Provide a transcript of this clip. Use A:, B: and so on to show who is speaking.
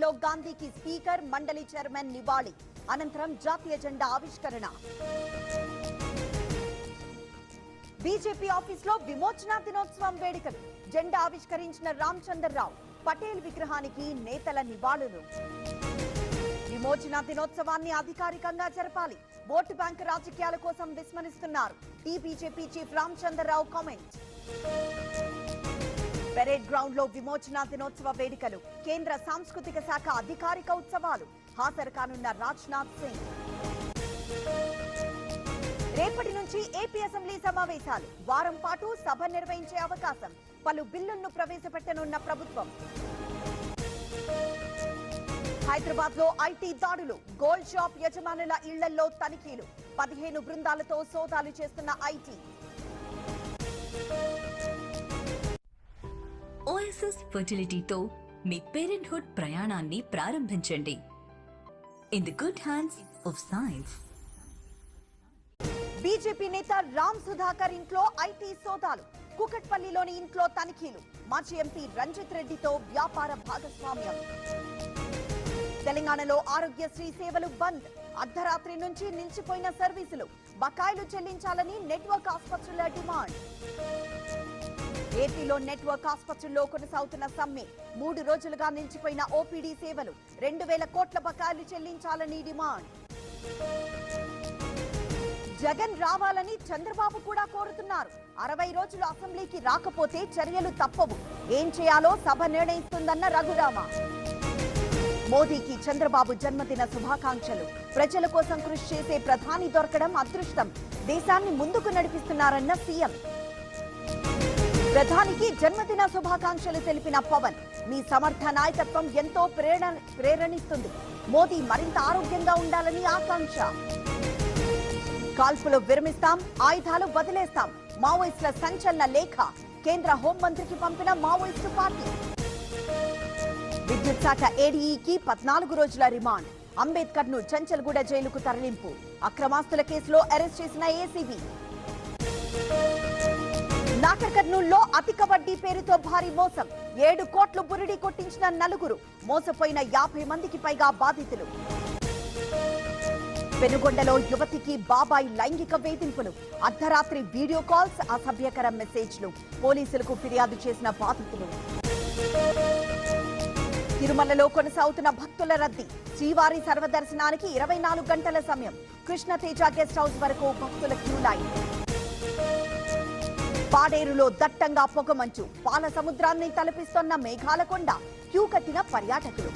A: గాంధీకి స్పీకర్ మండలి చైర్మన్ నివాళి అనంతరం జాతీయ జెండా ఆవిష్కరణ. బీజేపీ ఆఫీసులో విమోచన దినోత్సవం వేడుకలు. జెండా ఆవిష్కరించిన రామచంద్రరావు, పటేల్ విగ్రహానికి నేతల నివాళులు. విమోచన దినోత్సవాన్ని అధికారికంగా జరపాలి. ఓటు బ్యాంకు రాజకీయాల కోసం విస్మరిస్తున్నారు TBJP chief Ramachandra Rao comment. Parade ground లో విమోచన దినోత్సవ వేడుకలు. కేంద్ర సాంస్కృతిక శాఖ అధికారిక ఉత్సవాలు. హాజరు కానున్న రాజ్నాథ్ సింగ్. రేపటి నుంచి ఏపీ అసెంబ్లీ సమావేశాలు. వారం పాటు సభ నిర్వహించే అవకాశం. పలు బిల్లులను ప్రవేశపెట్టనున్న ప్రభుత్వం. హైదరాబాద్ లో ఐటీ దాడులు. గోల్డ్ షాప్ యజమానుల ఇళ్లలో తనిఖీలు. 15 బృందాలతో సోదాలు చేస్తున్న ఐటీ.
B: ఓఎస్ఎస్ ఫర్టిలిటీతో మీ పేరెంట్హుడ్ ప్రయాణాన్ని ప్రారంభించండి. In the good hands of science.
A: BJP నేత రామ్ సుధాకర్ ఇంట్లో ఐటీ సోదాలు. కుకట్పల్లిలోని ఇంట్లో తనిఖీలు. మాజీ ఎంపీ రంజిత్ రెడ్డితో వ్యాపార భాగస్వామ్యం. తెలంగాణలో ఆరోగ్యశ్రీ సేవలు బంద్. అర్ధరాత్రి నుంచి నిలిచిపోయిన సర్వీసులు. బకాయిలు చెల్లించాలని నెట్వర్క్ ఆసుపత్రుల డిమాండ్. ఏపీలో నెట్వర్క్ ఆసుపత్రుల్లో కొనసాగుతున్న సమ్మె. 3 రోజులుగా నిలిచిపోయిన ఓపీడీ సేవలు. 2000 కోట్ల బకాయిలు చెల్లించాలని డిమాండ్. జగన్ రావాలని చంద్రబాబు కూడా కోరుతున్నారు. 60 రోజులు అసెంబ్లీకి రాకపోతే చర్యలు తప్పవు. ఏం చేయాలో సభ నిర్ణయిస్తుందన్న రఘురామ. మోదీకి చంద్రబాబు జన్మదిన శుభాకాంక్షలు. ప్రజల కోసం కృషి చేసే ప్రధాని దొరకడం అదృష్టం. దేశాన్ని ముందుకు నడిపిస్తున్నారన్న సీఎం. ప్రధానికి జన్మదిన శుభాకాంక్షలు తెలిపిన పవన్. మీ సమర్థ నాయకత్వం ఎంతో ప్రేరణిస్తుంది. మోదీ మరింత ఆరోగ్యంగా ఉండాలని ఆకాంక్ష. కాల్పులు విరమిస్తాం, ఆయుధాలు వదిలేస్తాం. మావోయిస్టుల సంచలన లేఖ. కేంద్ర హోంమంత్రికి పంపిన మావోయిస్టు పార్టీ. విద్యుత్ శాఖ ఏడీఈకి 14 రోజుల రిమాండ్. అంబేద్కర్ ను చంచల్గూడ జైలుకు తరలింపు. అక్రమాస్తుల కేసులో అరెస్ట్ చేసిన ఏసీబీ. నాగర్ కర్నూల్లో అధిక వడ్డీ పేరుతో భారీ మోసం. 7 కోట్లు బురిడి కొట్టించిన 4. మోసపోయిన 50 మందికి పైగా బాధితులు. పెనుగొండలో యువతికి బాబాయ్ లైంగిక వేధింపులు. అర్ధరాత్రి వీడియో కాల్స్, అసభ్యకర మెసేజ్లు. పోలీసులకు ఫిర్యాదు చేసిన బాధితులు. తిరుమలలో కొనసాగుతున్న భక్తుల రద్దీ. శ్రీవారి సర్వదర్శనానికి 24 గంటల సమయం. కృష్ణతేజ గెస్ట్ హౌస్ వరకు భక్తుల క్యూ లైన్. పాడేరులో దట్టంగా పొగమంచు. పాల సముద్రాన్ని తలపిస్తోన్న మేఘాల కొండ. క్యూ కట్టిన పర్యాటకులు.